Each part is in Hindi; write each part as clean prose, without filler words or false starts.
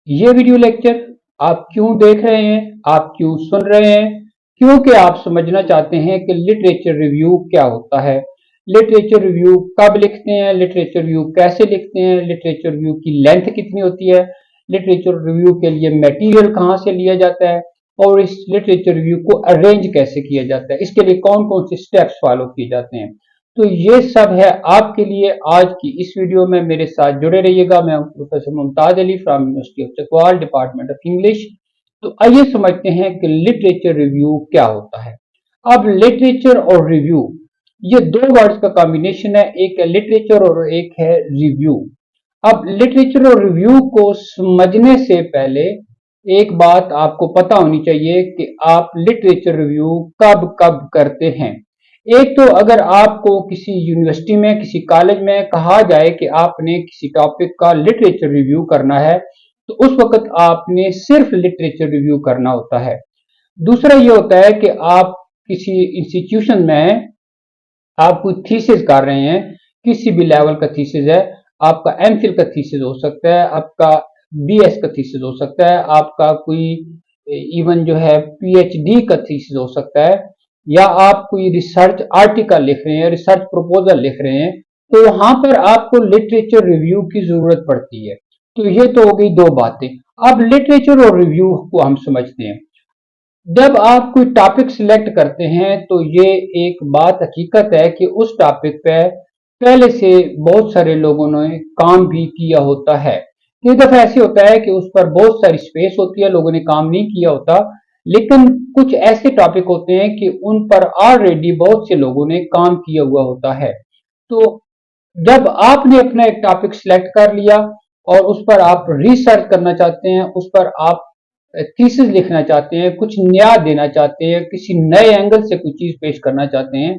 ये वीडियो लेक्चर आप क्यों देख रहे हैं, आप क्यों सुन रहे हैं? क्योंकि आप समझना चाहते हैं कि लिटरेचर रिव्यू क्या होता है, लिटरेचर रिव्यू कब लिखते हैं, लिटरेचर रिव्यू कैसे लिखते हैं, लिटरेचर रिव्यू की लेंथ कितनी होती है, लिटरेचर रिव्यू के लिए मटेरियल कहाँ से लिया जाता है और इस लिटरेचर रिव्यू को अरेंज कैसे किया जाता है, इसके लिए कौन कौन से स्टेप्स फॉलो किए जाते हैं। तो ये सब है आपके लिए आज की इस वीडियो में। मेरे साथ जुड़े रहिएगा। मैं हूं professor Mumtaz Ali from university of Chakwal, department of English. तो आइए समझते हैं कि लिटरेचर रिव्यू क्या होता है। अब लिटरेचर और रिव्यू ये दो वर्ड्स का कॉम्बिनेशन है, एक है लिटरेचर और एक है रिव्यू। अब लिटरेचर और रिव्यू को समझने से पहले एक बात आपको पता होनी चाहिए कि आप लिटरेचर रिव्यू कब कब करते हैं। एक तो अगर आपको किसी यूनिवर्सिटी में, किसी कॉलेज में कहा जाए कि आपने किसी टॉपिक का लिटरेचर रिव्यू करना है, तो उस वक्त आपने सिर्फ लिटरेचर रिव्यू करना होता है। दूसरा ये होता है कि आप किसी इंस्टीट्यूशन में आप कोई थीसिस कर रहे हैं, किसी भी लेवल का थीसिस है, आपका एमफिल का थीसिस हो सकता है, आपका बीएस का थीसिस हो सकता है, आपका कोई इवन जो है पीएचडी का थीसिस हो सकता है, या आप कोई रिसर्च आर्टिकल लिख रहे हैं, रिसर्च प्रपोजल लिख रहे हैं, तो वहां पर आपको लिटरेचर रिव्यू की जरूरत पड़ती है। तो ये तो हो गई दो बातें। अब लिटरेचर और रिव्यू को हम समझते हैं। जब आप कोई टॉपिक सिलेक्ट करते हैं तो ये एक बात हकीकत है कि उस टॉपिक पे पहले से बहुत सारे लोगों ने काम भी किया होता है। कई दफा ऐसे होता है कि उस पर बहुत सारी स्पेस होती है, लोगों ने काम नहीं किया होता, लेकिन कुछ ऐसे टॉपिक होते हैं कि उन पर ऑलरेडी बहुत से लोगों ने काम किया हुआ होता है। तो जब आपने अपना एक टॉपिक सिलेक्ट कर लिया और उस पर आप रिसर्च करना चाहते हैं, उस पर आप थीसिस लिखना चाहते हैं, कुछ नया देना चाहते हैं, किसी नए एंगल से कुछ चीज पेश करना चाहते हैं,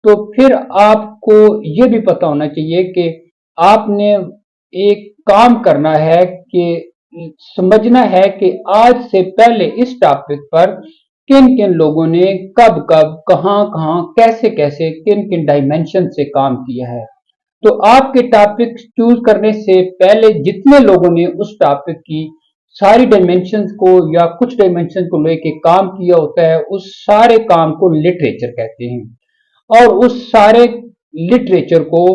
तो फिर आपको ये भी पता होना चाहिए कि आपने एक काम करना है कि समझना है कि आज से पहले इस टॉपिक पर किन किन लोगों ने कब कब कहां कहां कैसे कैसे किन किन डायमेंशन से काम किया है। तो आपके टॉपिक चूज करने से पहले जितने लोगों ने उस टॉपिक की सारी डायमेंशंस को या कुछ डायमेंशन को लेके काम किया होता है, उस सारे काम को लिटरेचर कहते हैं। और उस सारे लिटरेचर को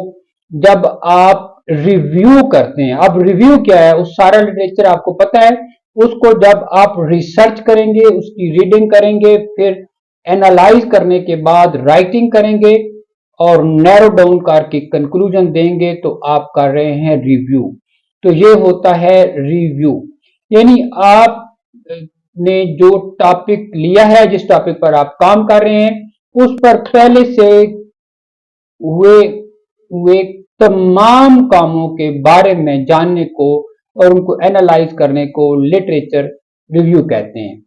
जब आप रिव्यू करते हैं, अब रिव्यू क्या है, उस सारा लिटरेचर आपको पता है, उसको जब आप रिसर्च करेंगे, उसकी रीडिंग करेंगे, फिर एनालाइज करने के बाद राइटिंग करेंगे और नैरो डाउन करके कंक्लूजन देंगे, तो आप कर रहे हैं रिव्यू। तो ये होता है रिव्यू, यानी आप ने जो टॉपिक लिया है, जिस टॉपिक पर आप काम कर रहे हैं, उस पर पहले से हुए हुए तमाम कामों के बारे में जानने को और उनको एनालाइज करने को लिटरेचर रिव्यू कहते हैं।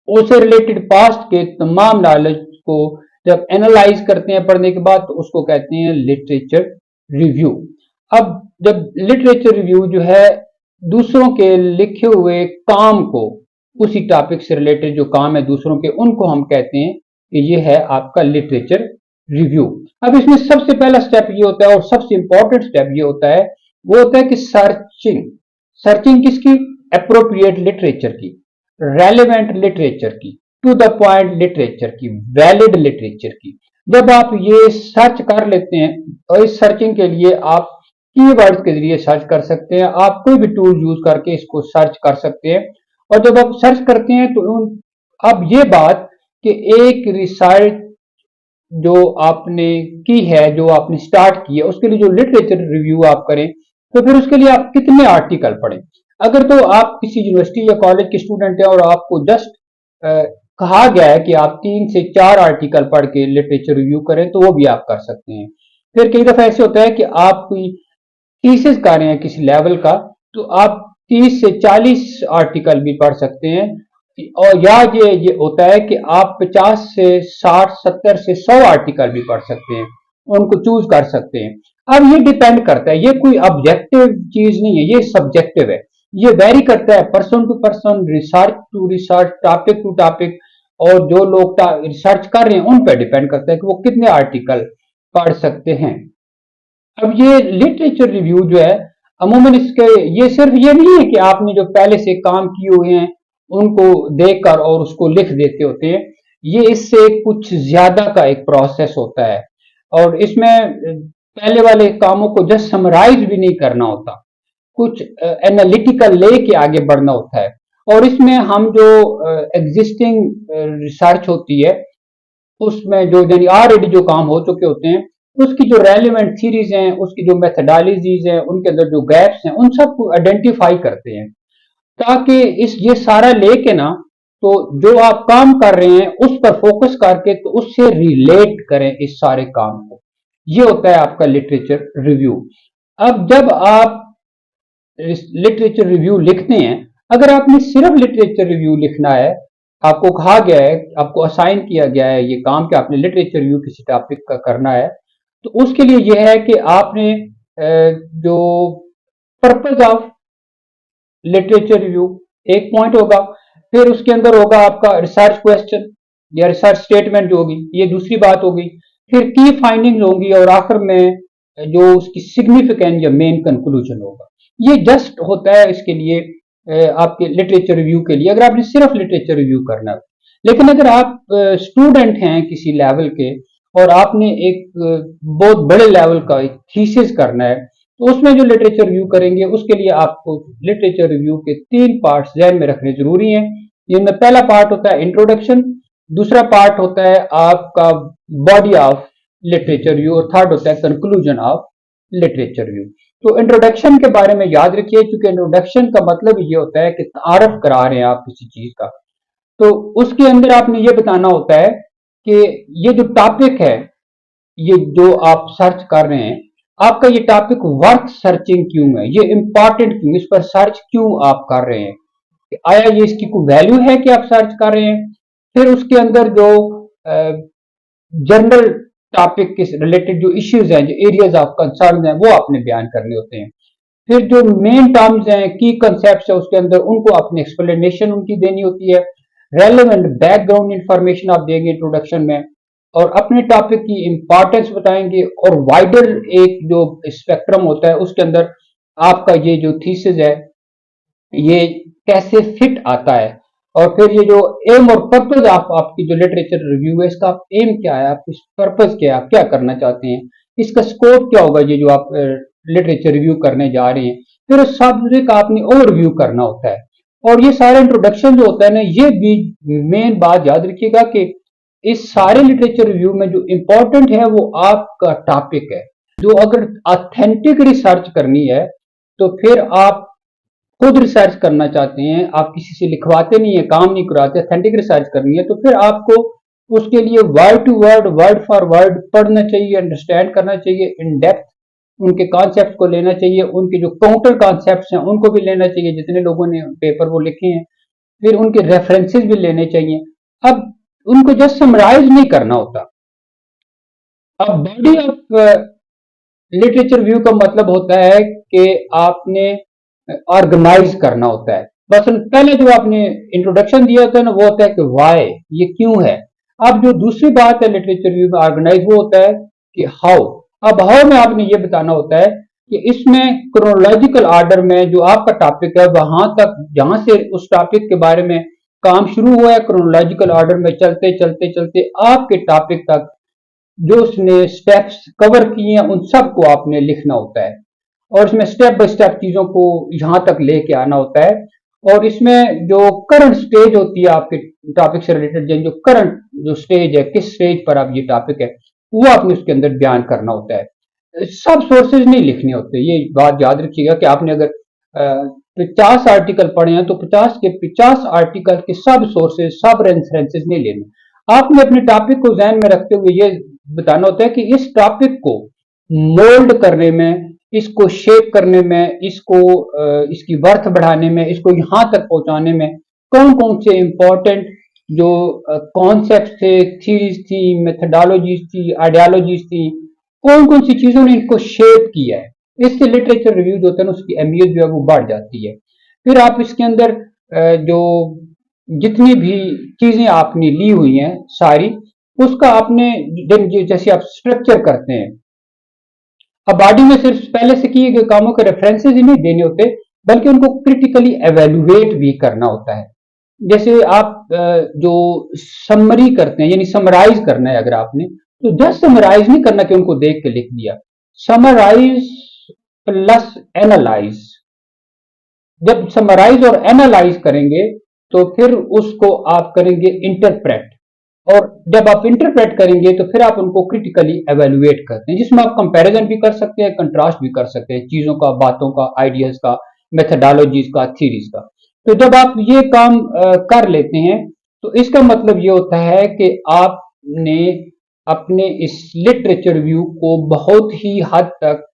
उससे रिलेटेड पास्ट के तमाम नॉलेज को जब एनालाइज करते हैं पढ़ने के बाद, तो उसको कहते हैं लिटरेचर रिव्यू। अब जब लिटरेचर रिव्यू जो है दूसरों के लिखे हुए काम को, उसी टॉपिक से रिलेटेड जो काम है दूसरों के, उनको हम कहते हैं कि ये है आपका लिटरेचर रिव्यू। अब इसमें सबसे पहला स्टेप ये होता है और सबसे इंपॉर्टेंट स्टेप ये होता है, वो होता है कि सर्चिंग। सर्चिंग किसकी? एप्रोप्रिएट लिटरेचर की, रेलेवेंट लिटरेचर की, टू द पॉइंट लिटरेचर की, वैलिड लिटरेचर की। जब आप ये सर्च कर लेते हैं, और इस सर्चिंग के लिए आप कीवर्ड्स के जरिए सर्च कर सकते हैं, आप कोई भी टूल यूज करके इसको सर्च कर सकते हैं। और जब आप सर्च करते हैं तो अब ये बात कि एक रिसर्च जो आपने की है, जो आपने स्टार्ट की है, उसके लिए जो लिटरेचर रिव्यू आप करें, तो फिर उसके लिए आप कितने आर्टिकल पढ़ें। अगर तो आप किसी यूनिवर्सिटी या कॉलेज के स्टूडेंट हैं और आपको जस्ट कहा गया है कि आप 3 से 4 आर्टिकल पढ़ के लिटरेचर रिव्यू करें, तो वो भी आप कर सकते हैं। फिर कई दफा ऐसे होता है कि आप कोई थीसिस कर रहे हैं किसी लेवल का, तो आप 30 से 40 आर्टिकल भी पढ़ सकते हैं। और या ये होता है कि आप 50 से 60, 70 से 100 आर्टिकल भी पढ़ सकते हैं, उनको चूज कर सकते हैं। अब ये डिपेंड करता है, ये कोई ऑब्जेक्टिव चीज नहीं है, ये सब्जेक्टिव है। ये वेरी करता है person to person, research to research, topic to topic, और जो लोग रिसर्च कर रहे हैं उन पर डिपेंड करता है कि वो कितने आर्टिकल पढ़ सकते हैं। अब ये लिटरेचर रिव्यू जो है, अमूमन इसके ये सिर्फ ये नहीं है कि आपने जो पहले से काम किए हुए हैं उनको देखकर और उसको लिख देते होते हैं। ये इससे कुछ ज्यादा का एक प्रोसेस होता है और इसमें पहले वाले कामों को जस्ट समराइज भी नहीं करना होता, कुछ एनालिटिकल लेके आगे बढ़ना होता है। और इसमें हम जो एग्जिस्टिंग रिसर्च होती है उसमें जो यानी ऑलरेडी जो काम हो चुके होते हैं उसकी जो रेलिवेंट थीरीज हैं, उसकी जो मेथडोलॉजीज हैं, उनके अंदर जो गैप्स हैं उन सबको आइडेंटिफाई करते हैं, ताकि इस ये सारा लेके ना तो जो आप काम कर रहे हैं उस पर फोकस करके तो उससे रिलेट करें इस सारे काम को। ये होता है आपका लिटरेचर रिव्यू। अब जब आप लिटरेचर रिव्यू लिखते हैं, अगर आपने सिर्फ लिटरेचर रिव्यू लिखना है, आपको कहा गया है, आपको असाइन किया गया है ये काम कि आपने लिटरेचर रिव्यू किसी टॉपिक का करना है, तो उसके लिए यह है कि आपने जो पर्पज ऑफ लिटरेचर रिव्यू एक पॉइंट होगा, फिर उसके अंदर होगा आपका रिसर्च क्वेश्चन या रिसर्च स्टेटमेंट जो होगी, ये दूसरी बात होगी, फिर की फाइंडिंग्स होंगी और आखिर में जो उसकी सिग्निफिकेंट या मेन कंक्लूजन होगा। ये जस्ट होता है इसके लिए आपके लिटरेचर रिव्यू के लिए, अगर आपने सिर्फ लिटरेचर रिव्यू करना है। लेकिन अगर आप स्टूडेंट हैं किसी लेवल के और आपने एक बहुत बड़े लेवल का एक थीसिस करना है, तो उसमें जो लिटरेचर रिव्यू करेंगे उसके लिए आपको लिटरेचर रिव्यू के 3 पार्ट्स ध्यान में रखने जरूरी हैं। जिनमें पहला पार्ट होता है इंट्रोडक्शन, दूसरा पार्ट होता है आपका बॉडी ऑफ लिटरेचर रिव्यू और थर्ड होता है कंक्लूजन ऑफ लिटरेचर रिव्यू। तो इंट्रोडक्शन के बारे में याद रखिए, क्योंकि इंट्रोडक्शन का मतलब ये होता है कि तारफ करा रहे हैं आप किसी चीज का, तो उसके अंदर आपने ये बताना होता है कि ये जो टॉपिक है, ये जो आप सर्च कर रहे हैं, आपका ये टॉपिक वर्थ सर्चिंग क्यों है, ये इंपॉर्टेंट क्यों, इस पर सर्च क्यों आप कर रहे हैं, आया ये इसकी कोई वैल्यू है कि आप सर्च कर रहे हैं। फिर उसके अंदर जो जनरल टॉपिक के रिलेटेड जो इश्यूज हैं, जो एरियाज ऑफ कंसर्न हैं, वो आपने बयान करने होते हैं। फिर जो मेन टर्म्स हैं, की कंसेप्ट है उसके अंदर, उनको अपनी एक्सप्लेनेशन उनकी देनी होती है। रेलेवेंट बैकग्राउंड इंफॉर्मेशन आप देंगे इंट्रोडक्शन में और अपने टॉपिक की इंपॉर्टेंस बताएंगे और वाइडर एक जो स्पेक्ट्रम होता है उसके अंदर आपका ये जो थीसिस है ये कैसे फिट आता है। और फिर ये जो एम और पर्पज आपकी जो लिटरेचर रिव्यू है, इसका एम क्या है, आप इस पर्पज क्या है, आप क्या करना चाहते हैं, इसका स्कोप क्या होगा, ये जो आप लिटरेचर रिव्यू करने जा रहे हैं। फिर उस सब्जेक्ट का आपने ओवरव्यू करना होता है। और ये सारा इंट्रोडक्शन जो होता है ना, ये भी मेन बात याद रखिएगा कि इस सारे लिटरेचर रिव्यू में जो इंपॉर्टेंट है वो आपका टॉपिक है। जो अगर ऑथेंटिक रिसर्च करनी है तो फिर आप खुद रिसर्च करना चाहते हैं, आप किसी से लिखवाते नहीं है, काम नहीं कराते, ऑथेंटिक रिसर्च करनी है, तो फिर आपको उसके लिए word to word, word for word पढ़ना चाहिए, अंडरस्टैंड करना चाहिए, इन डेप्थ उनके कॉन्सेप्ट को लेना चाहिए, उनके जो काउंटर कॉन्सेप्ट हैं उनको भी लेना चाहिए जितने लोगों ने पेपर वो लिखे हैं, फिर उनके रेफरेंसेस भी लेने चाहिए। अब उनको जस्ट समराइज नहीं करना होता। अब बॉडी ऑफ लिटरेचर व्यू का मतलब होता है कि आपने ऑर्गेनाइज करना होता है। बस पहले जो आपने इंट्रोडक्शन दिया होता है ना, वो होता है कि वाई, ये क्यों है। अब जो दूसरी बात है लिटरेचर रिव्यू में ऑर्गेनाइज, वो होता है कि हाउ। अब हाउ में आपने ये बताना होता है कि इसमें क्रोनोलॉजिकल ऑर्डर में जो आपका टॉपिक है वहां तक, जहां से उस टॉपिक के बारे में काम शुरू हुआ है, क्रोनोलॉजिकल ऑर्डर में चलते चलते चलते आपके टॉपिक तक जो उसने स्टेप्स कवर किए हैं उन सबको आपने लिखना होता है। और इसमें स्टेप बाय स्टेप चीजों को यहां तक लेके आना होता है। और इसमें जो करंट स्टेज होती है आपके टॉपिक से रिलेटेड, जो करंट जो स्टेज है, किस स्टेज पर आप ये टॉपिक है, वो आपने उसके अंदर बयान करना होता है। सब सोर्सेज नहीं लिखने होते, ये बात याद रखिएगा कि आपने अगर 50 आर्टिकल पढ़े हैं तो 50 के 50 आर्टिकल के सब सोर्सेज, सब रेफरेंसेज नहीं लेने। आपने अपने टॉपिक को ध्यान में रखते हुए ये बताना होता है कि इस टॉपिक को मोल्ड करने में, इसको शेप करने में, इसको इसकी वर्थ बढ़ाने में, इसको यहां तक पहुंचाने में कौन कौन से इंपॉर्टेंट जो कॉन्सेप्ट थे, थीरीज थी, मेथडोलॉजीज थी, आइडियोलॉजीज थी, कौन कौन सी चीजों ने इनको शेप किया है। इससे लिटरेचर रिव्यू जो होता है ना, उसकी अहमियत जो है वो बढ़ जाती है। फिर आप इसके अंदर जो जितनी भी चीजें आपने ली हुई हैं सारी, उसका आपने जैसे आप स्ट्रक्चर करते हैं, अब बॉडी में सिर्फ पहले से किए गए कामों के रेफरेंसेस ही नहीं देने होते, बल्कि उनको क्रिटिकली एवेल्युएट भी करना होता है। जैसे आप जो समरी करते हैं, यानी समराइज करना है अगर आपने, तो जस्ट समराइज नहीं करना कि उनको देख के लिख दिया। Summarise plus analyse. जब समराइज और एनालाइज करेंगे तो फिर उसको आप करेंगे इंटरप्रेट, और जब आप इंटरप्रेट करेंगे तो फिर आप उनको क्रिटिकली एवेल्युएट करते हैं, जिसमें आप कंपैरिजन भी कर सकते हैं, कंट्रास्ट भी कर सकते हैं चीजों का, बातों का, आइडियाज का, मेथडोलॉजीज का, थ्योरीज का। तो जब आप ये काम कर लेते हैं तो इसका मतलब ये होता है कि आपने अपने इस लिटरेचर रिव्यू को बहुत ही हद तक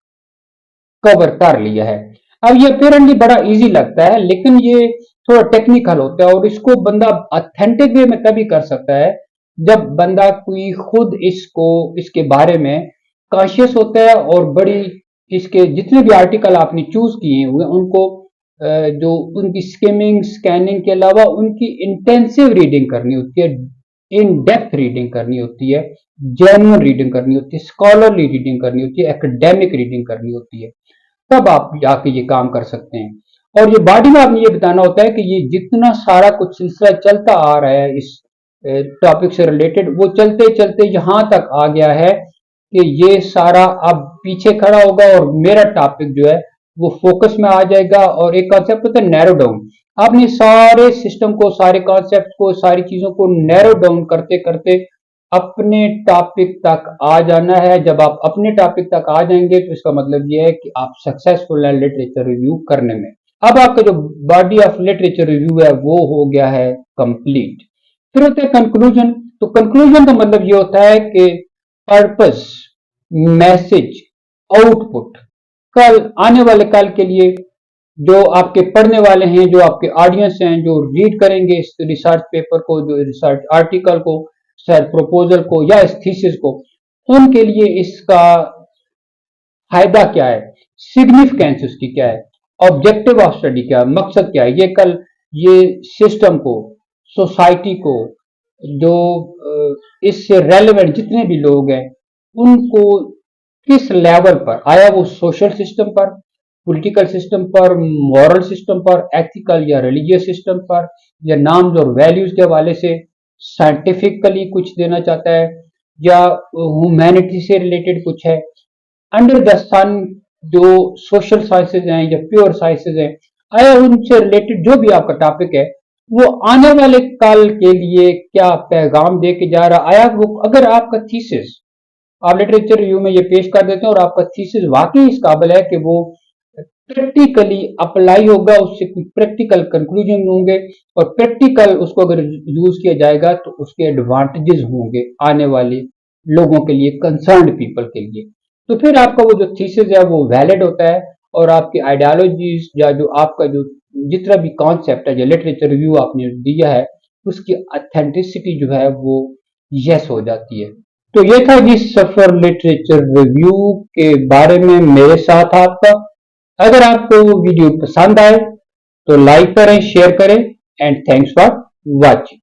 कवर कर लिया है। अब ये अपेरेंटली बड़ा इजी लगता है, लेकिन ये थोड़ा टेक्निकल होता है, और इसको बंदा ऑथेंटिक वे में तभी कर सकता है जब बंदा कोई खुद इसको, इसके बारे में कॉन्शियस होता है, और बड़ी इसके जितने भी आर्टिकल आपने चूज किए हुए उनको जो उनकी स्किमिंग स्कैनिंग के अलावा उनकी इंटेंसिव रीडिंग करनी होती है, इन डेप्थ रीडिंग करनी होती है, जेन्युइन रीडिंग करनी होती है, स्कॉलरली रीडिंग करनी होती है, एकेडमिक रीडिंग करनी होती है, तब आप जाके ये काम कर सकते हैं। और ये बॉडी में आपने ये बताना होता है कि ये जितना सारा कुछ सिलसिला चलता आ रहा है इस टॉपिक से रिलेटेड, वो चलते चलते यहां तक आ गया है कि ये सारा अब पीछे खड़ा होगा और मेरा टॉपिक जो है वो फोकस में आ जाएगा। और एक कॉन्सेप्ट होता है नैरो डाउन। आपने सारे सिस्टम को, सारे कॉन्सेप्ट को, सारी चीजों को नैरो डाउन करते करते अपने टॉपिक तक आ जाना है। जब आप अपने टॉपिक तक आ जाएंगे तो इसका मतलब यह है कि आप सक्सेसफुल हैं लिटरेचर रिव्यू करने में। अब आपका जो बॉडी ऑफ लिटरेचर रिव्यू है वो हो गया है कंप्लीट। फिर होता है कंक्लूजन। तो कंक्लूजन का मतलब ये होता है कि पर्पस, मैसेज, आउटपुट, कल आने वाले कल के लिए जो आपके पढ़ने वाले हैं, जो आपके ऑडियंस हैं, जो रीड करेंगे इस रिसर्च पेपर को, जो रिसर्च आर्टिकल को, रिसर्च प्रपोजल को या इस थीसिस को, उनके लिए इसका फायदा क्या है, सिग्निफिकेंस उसकी क्या है, ऑब्जेक्टिव ऑफ स्टडी क्या है, मकसद क्या है, ये कल ये सिस्टम को, सोसाइटी को, जो इससे रेलेवेंट जितने भी लोग हैं उनको किस लेवल पर, आया वो सोशल सिस्टम पर, पॉलिटिकल सिस्टम पर, मॉरल सिस्टम पर, एथिकल या रिलीजियस सिस्टम पर, या नाम्स और वैल्यूज के हवाले से साइंटिफिकली कुछ देना चाहता है, या ह्यूमैनिटी से रिलेटेड कुछ है, अंडर द सन जो सोशल साइंसेज हैं या प्योर साइंसेज हैं, आया उनसे रिलेटेड जो भी आपका टॉपिक है वो आने वाले कल के लिए क्या पैगाम दे के जा रहा, आया वो, अगर आपका थीसिस आप लिटरेचर रिव्यू में ये पेश कर देते हैं और आपका थीसिस वाकई इस काबिल है कि वो प्रैक्टिकली अप्लाई होगा, उससे कुछ प्रैक्टिकल कंक्लूजन होंगे, और प्रैक्टिकल उसको अगर यूज किया जाएगा तो उसके एडवांटेजेस होंगे आने वाले लोगों के लिए, कंसर्न्ड पीपल के लिए, तो फिर आपका वो जो थीसिस है वो वैलिड होता है, और आपकी आइडियोलॉजीज या जो आपका जो जितना भी कॉन्सेप्ट है, जो लिटरेचर रिव्यू आपने दिया है, उसकी ऑथेंटिसिटी जो है वो यस हो जाती है। तो ये था जी सफर लिटरेचर रिव्यू के बारे में मेरे साथ आपका। अगर आपको वीडियो पसंद आए तो लाइक करें, शेयर करें, एंड थैंक्स फॉर वॉचिंग।